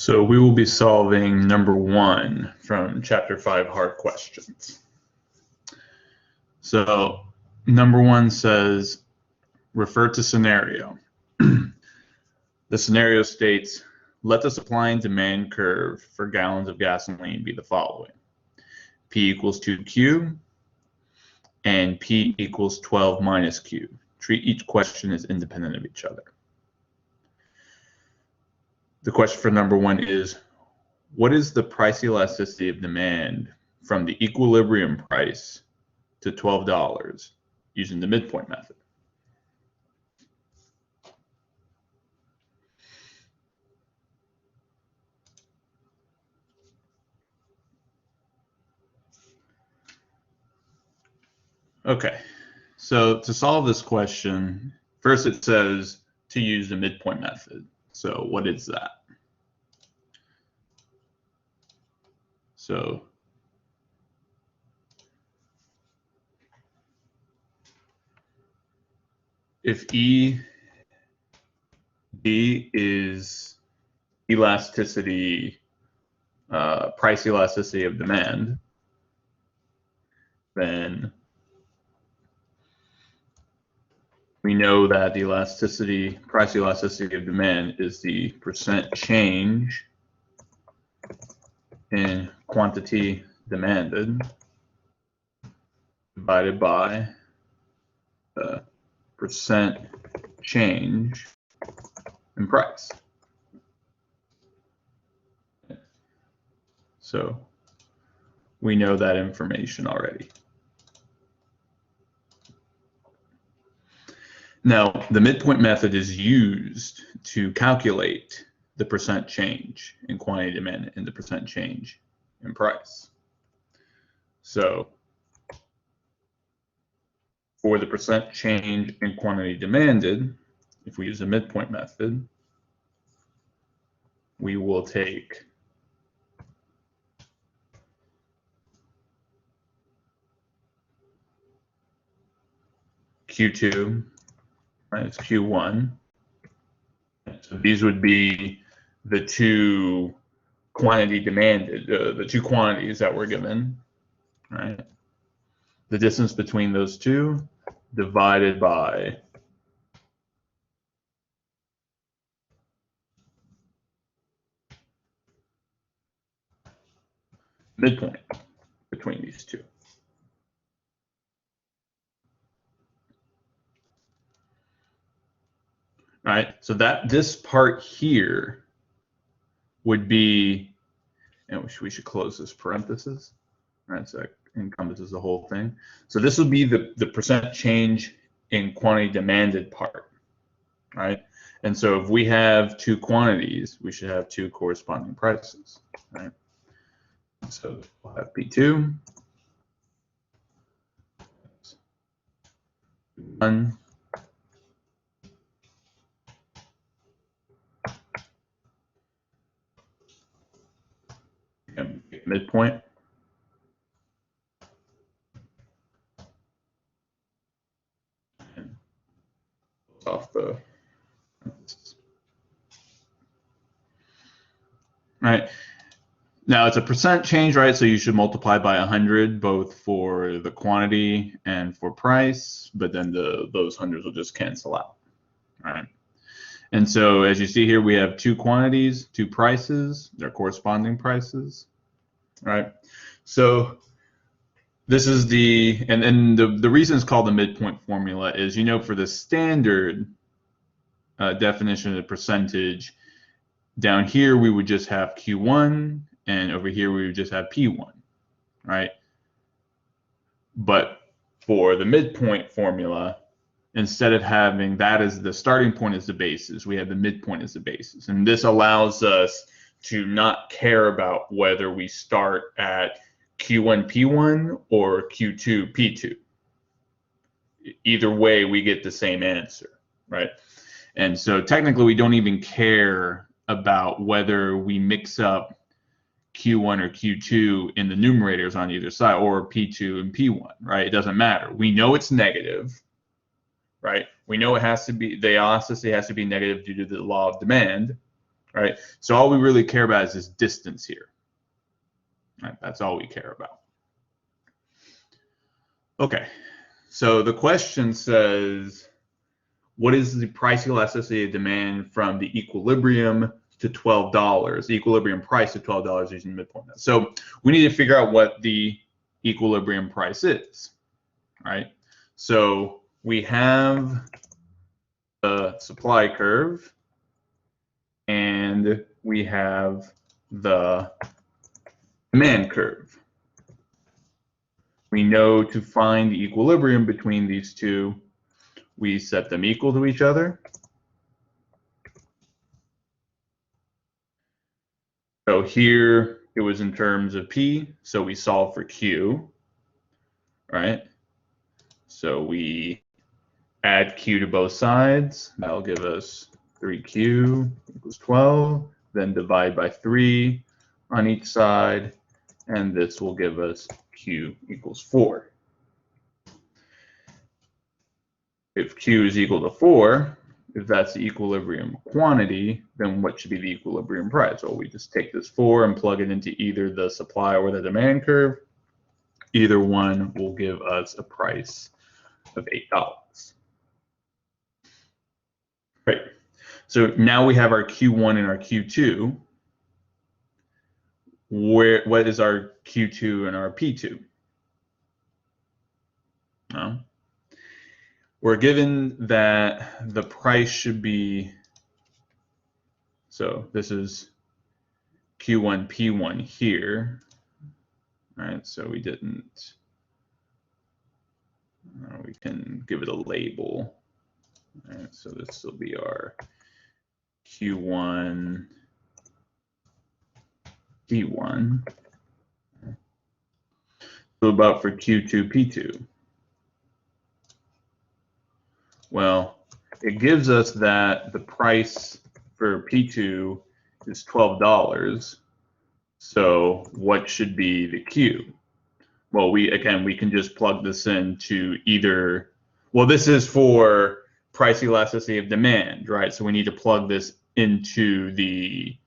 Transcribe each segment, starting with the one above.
So we will be solving number 1 from chapter 5 hard questions. So number 1 says, refer to scenario. The scenario states, let the supply and demand curve for gallons of gasoline be the following. P equals 2Q and P equals 12 minus Q. Treat each question as independent of each other. The question for number 1 is, what is the price elasticity of demand from the equilibrium price to $12 using the midpoint method? Okay, so to solve this question, first it says to use the midpoint method. So what is that? So if ED is elasticity, price elasticity of demand, then we know that the elasticity, price elasticity of demand is the percent change in quantity demanded divided by the percent change in price. So we know that information already. Now, the midpoint method is used to calculate the percent change in quantity demanded and the percent change in price. So for the percent change in quantity demanded, if we use the midpoint method, we will take Q2 minus Q1. So these would be the two quantity demanded, the two quantities that were given, right? The distance between those two divided by midpoint between these two. All right, so that this part here would be, and we should close this parenthesis. All right, so that encompasses the whole thing. So this would be the percent change in quantity demanded part, right? And so if we have two quantities, we should have two corresponding prices, right? So we'll have P2, 1, and midpoint. And off the right. Now it's a percent change, right? So you should multiply by 100 both for the quantity and for price, but then those hundreds will just cancel out, right? And so as you see here, we have two quantities, two prices, their corresponding prices, right? So this is the, and the reason it's called the midpoint formula is, you know, for the standard definition of the percentage, down here we would just have Q1, and over here we would just have P1, right? But for the midpoint formula, instead of having that as the starting point as the basis, we have the midpoint as the basis. And this allows us to not care about whether we start at Q1 P1 or Q2 P2. Either way, we get the same answer, right? And so technically we don't even care about whether we mix up Q1 or Q2 in the numerators on either side, or P2 and P1, right? It doesn't matter. We know it's negative, right? We know it has to be, the elasticity has to be negative due to the law of demand, right? So all we really care about is this distance here. Right? That's all we care about. Okay, so the question says, what is the price elasticity of demand from the equilibrium to $12, the equilibrium price to $12 using midpoint? So we need to figure out what the equilibrium price is, right? So we have the supply curve and we have the demand curve. We know to find the equilibrium between these two, we set them equal to each other. So here it was in terms of P, so we solve for Q, right? So we add Q to both sides. That'll give us 3Q equals 12, then divide by 3 on each side, and this will give us Q equals 4. If Q is equal to 4, if that's the equilibrium quantity, then what should be the equilibrium price? Well, we just take this 4 and plug it into either the supply or the demand curve. Either one will give us a price of $8. Right. So now we have our Q1 and our Q2. What is our Q2 and our P2? No. We're given that the price should be, so this is Q1, P1 here. All right, so we didn't, we can give it a label. All right, so this will be our Q1, P1. So about for Q2, P2. Well, it gives us that the price for P2 is $12. So what should be the Q? Well, we can just plug this into either, well, this is for price elasticity of demand, right? So we need to plug this into the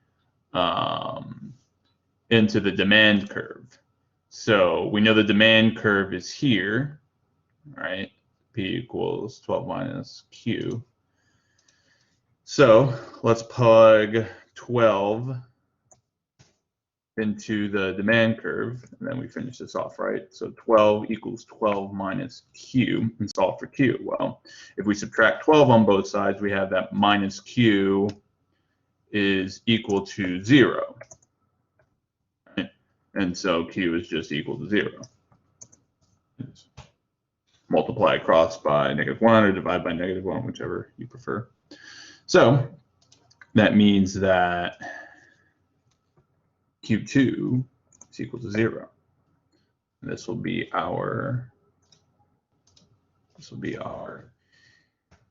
demand curve. So we know the demand curve is here, right? P equals 12 minus Q. So let's plug 12 into the demand curve, and then we finish this off, right? So 12 equals 12 minus Q, and solve for Q. Well, if we subtract 12 on both sides, we have that minus Q is equal to 0. Right? And so Q is just equal to 0. Multiply across by -1 or divide by -1, whichever you prefer. So that means that Q2 is equal to 0. And this will be our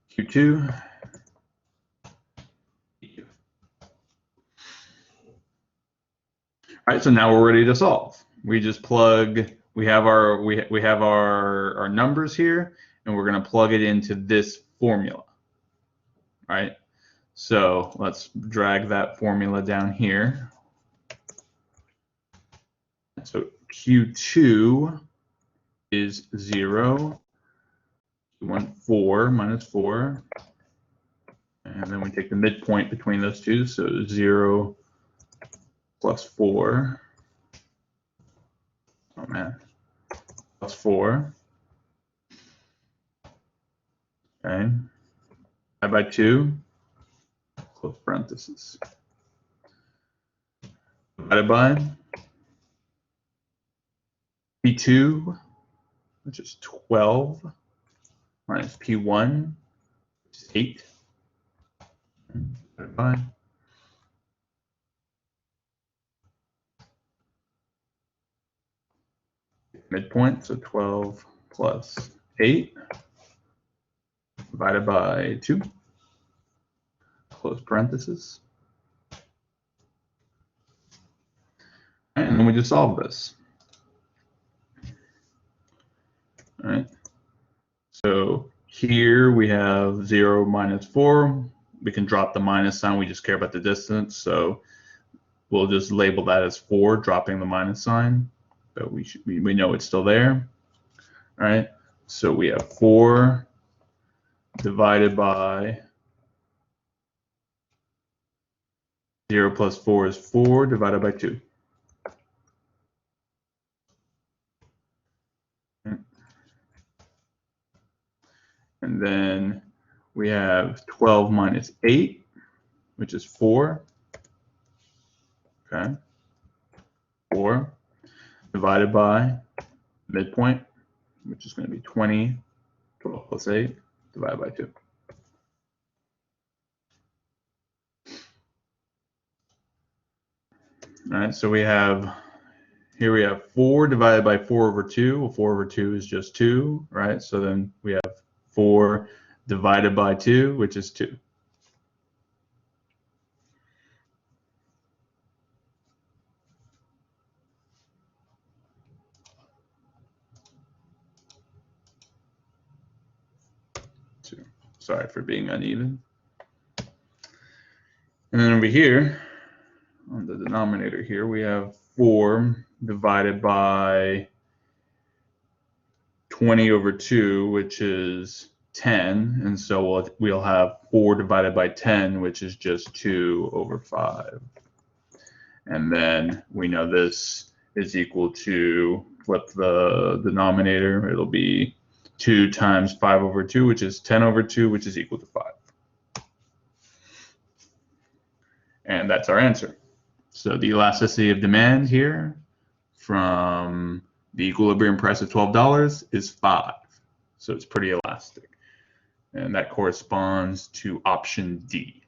Q2. All right, so now we're ready to solve. We just plug, we have our numbers here, and we're going to plug it into this formula. Right? So let's drag that formula down here. So Q2 is 0. Q1, 4 minus 4. And then we take the midpoint between those two. So 0 plus 4. Oh, man. Plus 4. Okay. Divide by 2. Close parentheses. Divided by P2, which is 12, minus P1, which is 8. Divided by midpoint, so 12 plus 8, divided by 2, close parentheses. And then we just solve this. All right. So here we have 0 minus 4. we can drop the minus sign. We just care about the distance. So we'll just label that as 4, dropping the minus sign. But we know it's still there. All right. So we have 4 divided by 0 plus 4 is 4 divided by 2. And then we have 12 minus 8, which is 4. Okay. 4 divided by midpoint, which is going to be 20. 12 plus 8 divided by 2. All right, so here we have 4 divided by 4 over 2. Well, 4 over 2 is just 2, right? So then we have 4 divided by 2, which is 2. Sorry for being uneven. And then over here, on the denominator here, we have 4 divided by 20 over 2, which is 10. And so we'll have 4 divided by 10, which is just 2 over 5. And then we know this is equal to, flip the denominator, it'll be 2 times 5 over 2, which is 10 over 2, which is equal to 5. And that's our answer. So the elasticity of demand here from the equilibrium price of $12 is 5. So it's pretty elastic. And that corresponds to option D.